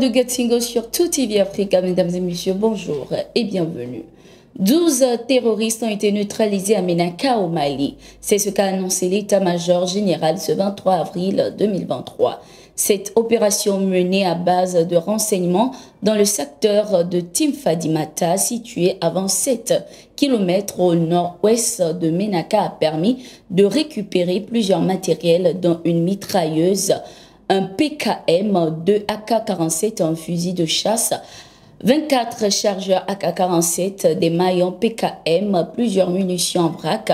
de Gatsingo sur Tout TV Africa, mesdames et messieurs, bonjour et bienvenue. 12 terroristes ont été neutralisés à Ménaka au Mali. C'est ce qu'a annoncé l'état-major général ce 23 avril 2023. Cette opération menée à base de renseignements dans le secteur de Timfadimata, situé à 27 km au nord-ouest de Ménaka, a permis de récupérer plusieurs matériels dont une mitrailleuse, un PKM, 2 AK-47, un fusil de chasse, 24 chargeurs AK-47, des maillons PKM, plusieurs munitions en vrac,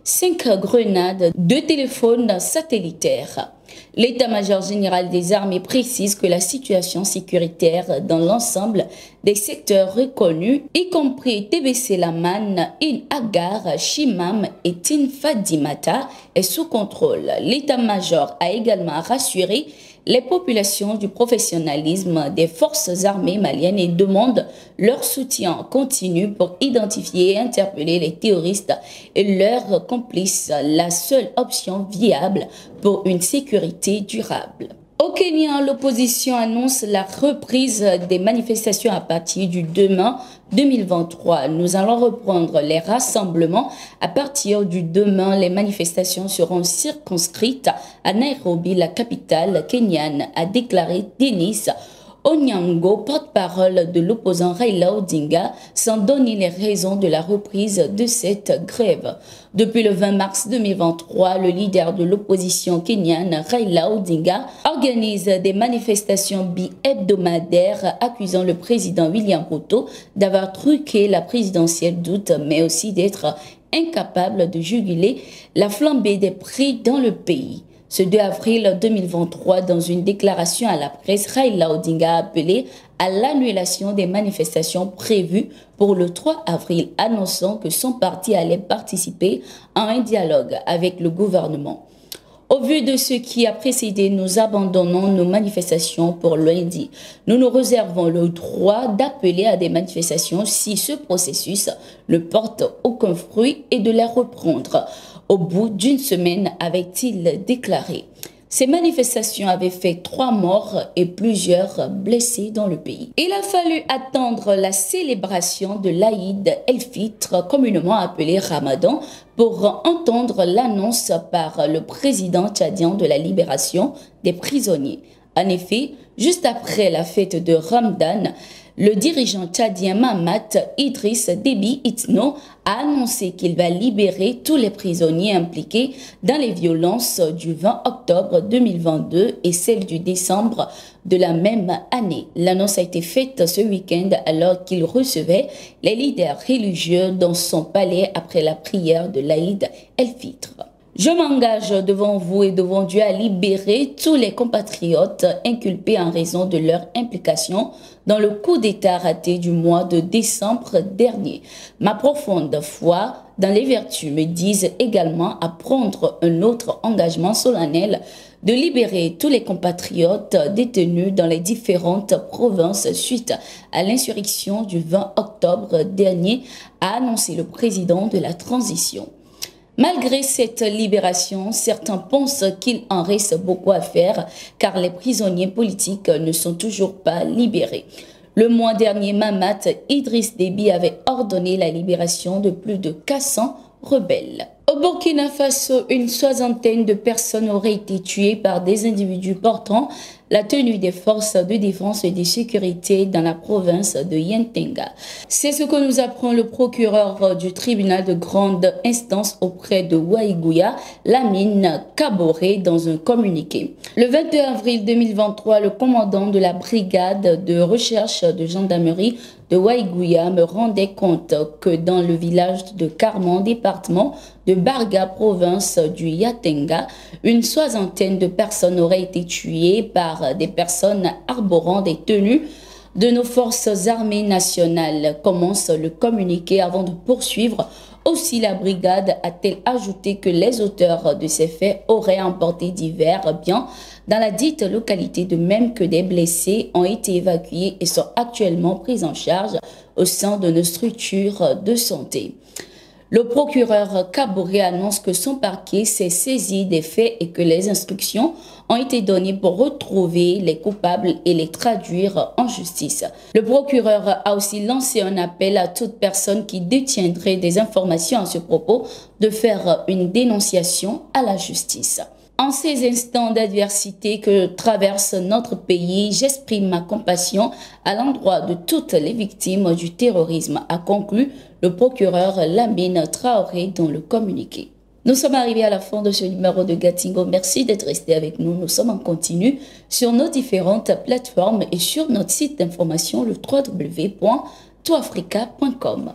5 grenades, 2 téléphones satellitaires. L'état-major général des armées précise que la situation sécuritaire dans l'ensemble des secteurs reconnus, y compris TBC Laman, In Agar, Chimam et Tinfadimata, est sous contrôle. L'état-major a également rassuré les populations du professionnalisme des forces armées maliennes et demande leur soutien continu pour identifier et interpeller les terroristes et leurs complices, la seule option viable pour une sécurité durable. Au Kenya, l'opposition annonce la reprise des manifestations à partir du 2 mai 2023. Nous allons reprendre les rassemblements. À partir du 2 mai, les manifestations seront circonscrites à Nairobi, la capitale kenyane, a déclaré Denis Onyango, porte-parole de l'opposant Raila Odinga, sans donner les raisons de la reprise de cette grève. Depuis le 20 mars 2023, le leader de l'opposition kenyane, Raila Odinga, organise des manifestations bi-hebdomadaires accusant le président William Ruto d'avoir truqué la présidentielle d'août, mais aussi d'être incapable de juguler la flambée des prix dans le pays. Ce 2 avril 2023, dans une déclaration à la presse, Raila Odinga a appelé à l'annulation des manifestations prévues pour le 3 avril, annonçant que son parti allait participer à un dialogue avec le gouvernement. Au vu de ce qui a précédé, nous abandonnons nos manifestations pour lundi. Nous nous réservons le droit d'appeler à des manifestations si ce processus ne porte aucun fruit et de les reprendre au bout d'une semaine, avait-il déclaré. Ces manifestations avaient fait 3 morts et plusieurs blessés dans le pays. Il a fallu attendre la célébration de l'Aïd el-Fitr, communément appelé Ramadan, pour entendre l'annonce par le président tchadien de la libération des prisonniers. En effet, juste après la fête de Ramadan, le dirigeant tchadien Mahamat Idriss Déby Itno a annoncé qu'il va libérer tous les prisonniers impliqués dans les violences du 20 octobre 2022 et celles du décembre de la même année. L'annonce a été faite ce week-end alors qu'il recevait les leaders religieux dans son palais après la prière de l'Aïd el-Fitr. Je m'engage devant vous et devant Dieu à libérer tous les compatriotes inculpés en raison de leur implication dans le coup d'État raté du mois de décembre dernier. Ma profonde foi dans les vertus me disent également à prendre un autre engagement solennel de libérer tous les compatriotes détenus dans les différentes provinces suite à l'insurrection du 20 octobre dernier, a annoncé le président de la transition. Malgré cette libération, certains pensent qu'il en reste beaucoup à faire car les prisonniers politiques ne sont toujours pas libérés. Le mois dernier, Mahamat Idriss Déby avait ordonné la libération de plus de 400 rebelles. Au Burkina Faso, une soixantaine de personnes auraient été tuées par des individus portant la tenue des forces de défense et de sécurité dans la province de Yentenga. C'est ce que nous apprend le procureur du tribunal de grande instance auprès de Waïgouya, Lamine Kaboré, dans un communiqué. Le 22 avril 2023, le commandant de la brigade de recherche de gendarmerie de Waïgouya me rendait compte que dans le village de Carman, département de Barga, province du Yatenga, une soixantaine de personnes auraient été tuées par des personnes arborant des tenues de nos forces armées nationales, commence le communiqué avant de poursuivre. Aussi, la brigade a-t-elle ajouté que les auteurs de ces faits auraient emporté divers biens dans la dite localité, de même que des blessés ont été évacués et sont actuellement pris en charge au sein de nos structures de santé. Le procureur Kaboré annonce que son parquet s'est saisi des faits et que les instructions ont été données pour retrouver les coupables et les traduire en justice. Le procureur a aussi lancé un appel à toute personne qui détiendrait des informations à ce propos de faire une dénonciation à la justice. En ces instants d'adversité que traverse notre pays, j'exprime ma compassion à l'endroit de toutes les victimes du terrorisme, a conclu le procureur Lamine Traoré dans le communiqué. Nous sommes arrivés à la fin de ce numéro de Gatingo. Merci d'être resté avec nous. Nous sommes en continu sur nos différentes plateformes et sur notre site d'information le www.toafrica.com.